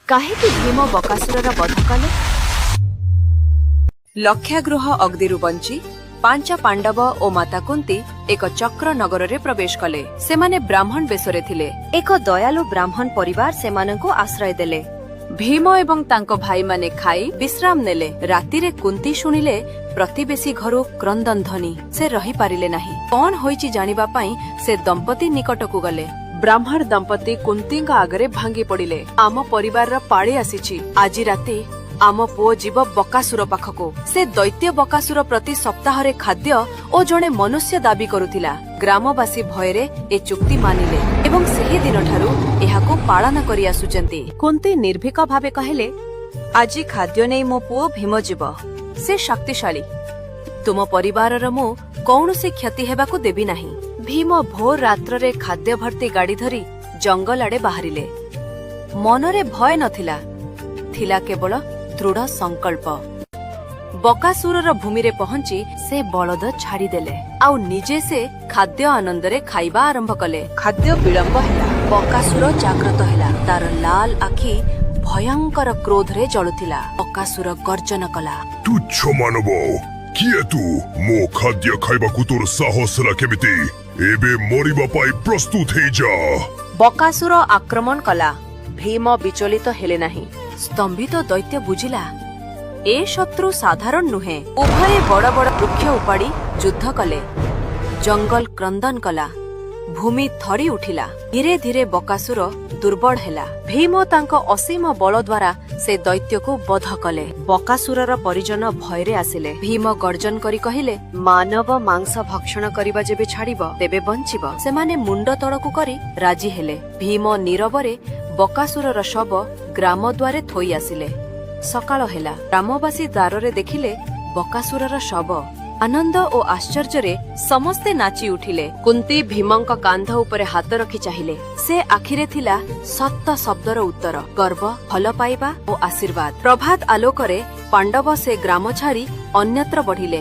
काहेकि भीम बकासुरर वध कले। लक्षागृह अग्निरु बंची पांच पांडव और माता कुंती एक चक्र नगर रे प्रवेश कले। सेमाने ब्राह्मण बेशरे थिले। एक दयालु ब्राह्मण परिवार सेमानंको आश्रय देले। भीम एवं तांको भाई माने खाई विश्राम नेले। राति रे कुंती शुणिले प्रतिवेशी घरु क्रंदन ध्वनि। से रही पारिले नाही। कौन होईची जानिबा पई से दंपति निकटकु गले। ब्राह्मण दंपति कुंती आगरे भांगी पड़िले। आम परिवार पाड़ी आसीछि। आजी राति आम पुओ जीव बकासुर पाखको। से दैत्य बकासुर प्रति सप्ताहरे खाद्य और जड़े मनुष्य दाबी करुथिला। ग्रामवासी भयरे ए चुक्ति मानिले एवं सेही दिन ठारू एहाको पालन करि आसुचंती। कुंती निर्भीक भावे कहले, आजी खाद्य नै मो पुओ भीम जीव। से शक्तिशाली। तुम परिवारर मु कौनसी क्षति हेबाको देबी नाही। भीम भोर रात्ररे खाद्य भर्ती गाड़ी धरी जंगल आड़े बाहरिले। मनरे भय नथिला, थिला केवल दृढ़ संकल्प। बकासुरर भूमि रे पहुंची से बलद छाड़ी देले। आउ निजे से खाद्य आनंदरे खाइबा आरंभ कले। खाद्य विलंब हैला। बकासुर जाग्रत हैला। तार लाल आखि भयंकर क्रोध रे जळुथिला। बकासुर गर्जन कला, तुच्छ मानव, किए तू मो खाद्य खाइबाकु तोर साहस केमिति? एबे मरिबा पाई प्रस्तुत हे जा। बकासुर आक्रमण कला। भीम विचलित हेले नाही। स्तंभित दैत्य बुझिला ए शत्रु साधारण नुहे। उभय बड़ बड़ वृक्ष उपाड़ी युद्ध कले। जंगल क्रंदन कला। भूमि थरी उठिला। धीरे धीरे बकासुर दुर्बल हेला। भीम तांको असीम बल द्वारा से दैत्य को बध कले। बकासुरर परिजन भयरे आसिले। भीम गर्जन करी कहिले, मानव मांस भक्षण करिबा जेबे छाड़िब तेबे बंचिब। सेमाने मुंड तळकु करी राजी हेले। भीम नीरवरे बकासुरर शव ग्राम द्वारे थोई आसिले। सकाळ हेला। ग्रामवासी द्वारे देखिले बकासुरर शव। आनंद और आश्चर्य रे समस्ते नाची उठिले। कुंती भीमंक कांध उपरे हाथ रखी चाहिए। से आखिरे थिला सत्य शब्दर उत्तर, गर्व, भल पाइबा और आशीर्वाद। प्रभात आलोकरे पांडव से ग्राम छाड़ी अन्यत्र बढ़िले।